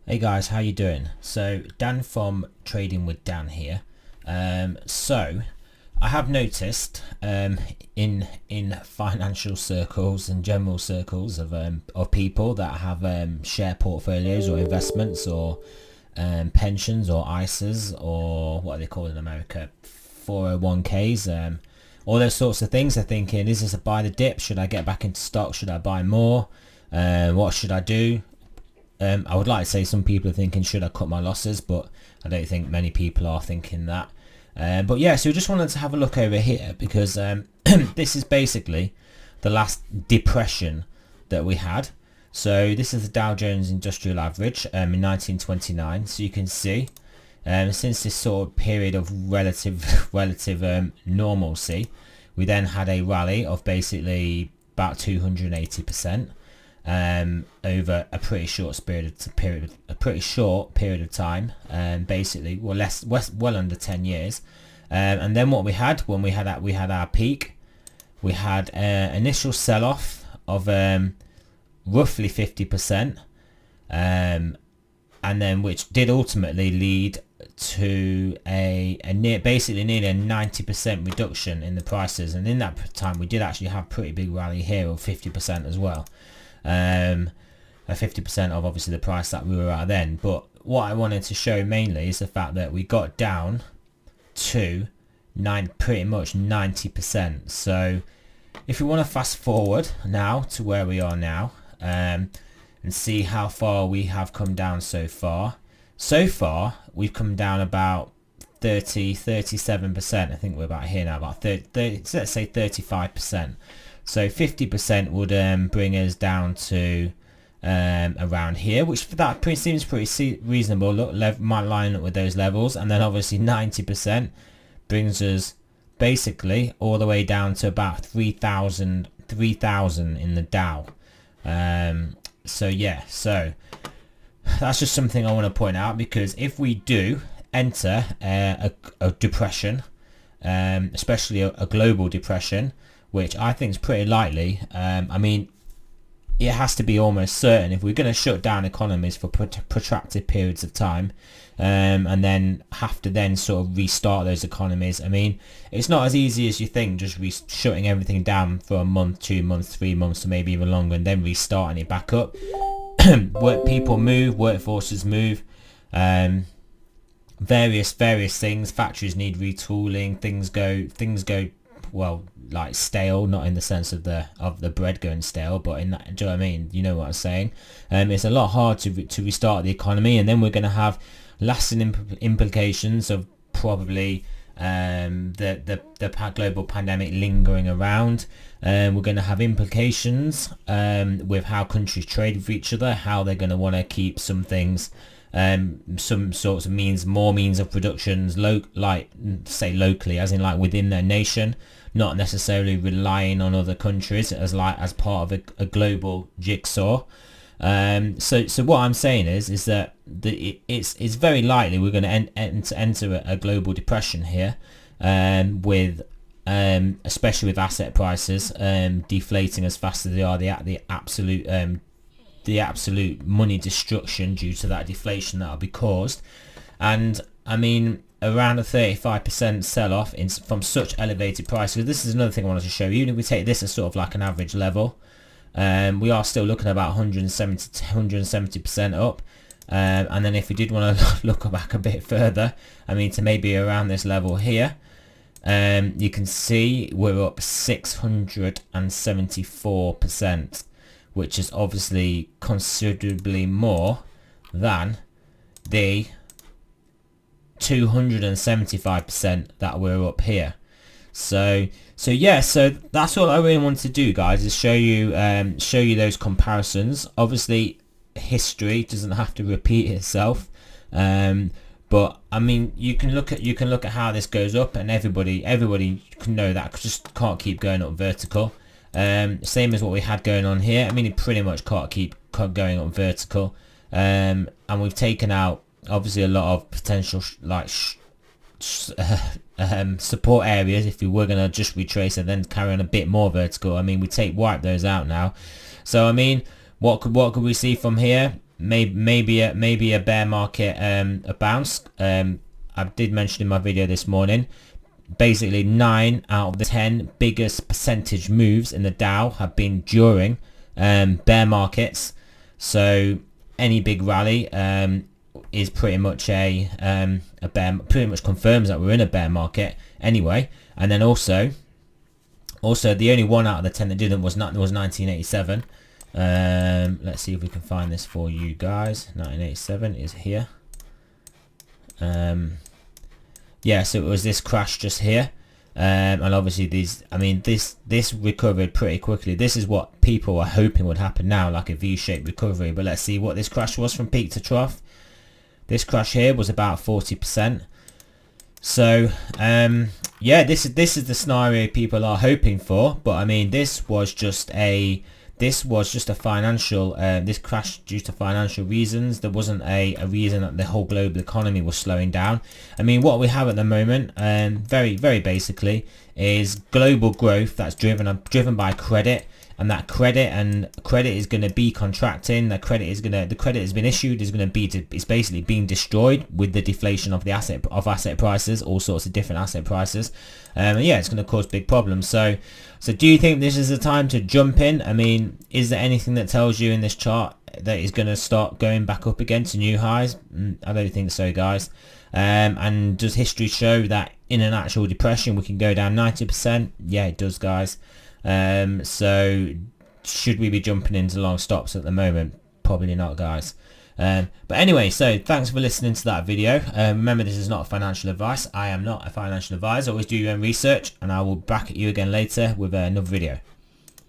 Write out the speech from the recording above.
Hey guys, how you doing? So Dan from Trading with Dan here. So I have noticed in financial circles and general circles of people that have share portfolios or investments or pensions or ISAs or what are they called in America, 401ks, all those sorts of things. They're thinking, is this a buy the dip? Should I get back into stock? Should I buy more? What should I do? I would like to say some people are thinking, should I cut my losses? But I don't think many people are thinking that. But yeah, so we just wanted to have a look over here because this is basically the last depression that we had. So this is the Dow Jones Industrial Average in 1929. So you can see since this sort of period of relative normalcy, we then had a rally of basically about 280%. Over a pretty short period of time, basically, well under 10 years, and then what we had when we had our peak, we had an initial sell-off of roughly 50%, and then which did ultimately lead to basically nearly a 90% reduction in the prices, and in that time we did actually have a pretty big rally here of 50% as well. 50% of obviously the price that we were at then. But what I wanted to show mainly is the fact that we got down to pretty much 90%. So if we want to fast forward now to where we are now, and see how far we have come down so far we've come down about 37%. I think we're about here now, about 30, let's say 35%. So 50% would bring us down to around here, which for that seems pretty reasonable. Look, might line up with those levels, and then obviously 90% brings us basically all the way down to about 3,000 in the Dow. So yeah, so that's just something I want to point out, because if we do enter a depression, especially a global depression, which I think is pretty likely. I mean, it has to be almost certain if we're going to shut down economies for protracted periods of time, and then have to then sort of restart those economies. I mean, it's not as easy as you think, just shutting everything down for a month, 2 months, 3 months, or maybe even longer, and then restarting it back up. People move, workforces move, various things. Factories need retooling. Things go well, like stale, not in the sense of the bread going stale, but in that, do you know what I mean? You know what I'm saying? It's a lot hard to restart the economy, and then we're going to have lasting implications of probably the global pandemic lingering around. We're going to have implications with how countries trade with each other, how they're going to want to keep some things, some sorts of more means of productions, like say locally, as in like within their nation, not necessarily relying on other countries as part of a global jigsaw. So what I'm saying is that it's very likely we're going to enter a global depression here, with especially with asset prices deflating as fast as they are, the absolute money destruction due to that deflation that will be caused. And I mean, around a 35% sell-off from such elevated prices. This is another thing I wanted to show you. Even if we take this as sort of like an average level, we are still looking at about 170% up. And then if we did want to look back a bit further, I mean, to maybe around this level here, you can see we're up 674%, which is obviously considerably more than the 275% that we're up here. So yeah, so that's all I really wanted to do, guys, is show you those comparisons. Obviously history doesn't have to repeat itself, but I mean, you can look at how this goes up, and everybody can know that just can't keep going up vertical. Same as what we had going on here. I mean, it pretty much can't keep going up vertical, and we've taken out obviously a lot of potential support areas if we were going to just retrace and then carry on a bit more vertical. I mean, we wipe those out now. So I mean, what could we see from here? maybe a bear market, a bounce. I did mention in my video this morning, basically 9 out of the 10 biggest percentage moves in the Dow have been during bear markets. So any big rally is pretty much a bear, pretty much confirms that we're in a bear market anyway. And then also the only one out of the 10 that didn't was 1987. Let's see if we can find this for you guys. 1987 is here. Yeah, so it was this crash just here, and obviously this recovered pretty quickly. This is what people are hoping would happen now, like a V-shaped recovery. But let's see what this crash was from peak to trough. This crash here was about 40%. So yeah, this is the scenario people are hoping for. But I mean, this was just a financial, this crashed due to financial reasons. There wasn't a reason that the whole global economy was slowing down. I mean, what we have at the moment, very basically, is global growth that's driven by credit, and that credit is going to be contracting. The credit has been issued is going to be it's basically being destroyed with the deflation of the asset prices, all sorts of different asset prices. And yeah, it's going to cause big problems. So do you think this is the time to jump in? I mean, is there anything that tells you in this chart that is going to start going back up again to new highs? I don't think so, guys. And does history show that in an actual depression we can go down 90%? Yeah, it does, guys. So should we be jumping into long stops at the moment? Probably not, guys. But anyway, so thanks for listening to that video. Remember, this is not financial advice. I am not a financial advisor. Always do your own research, and I will back at you again later with another video.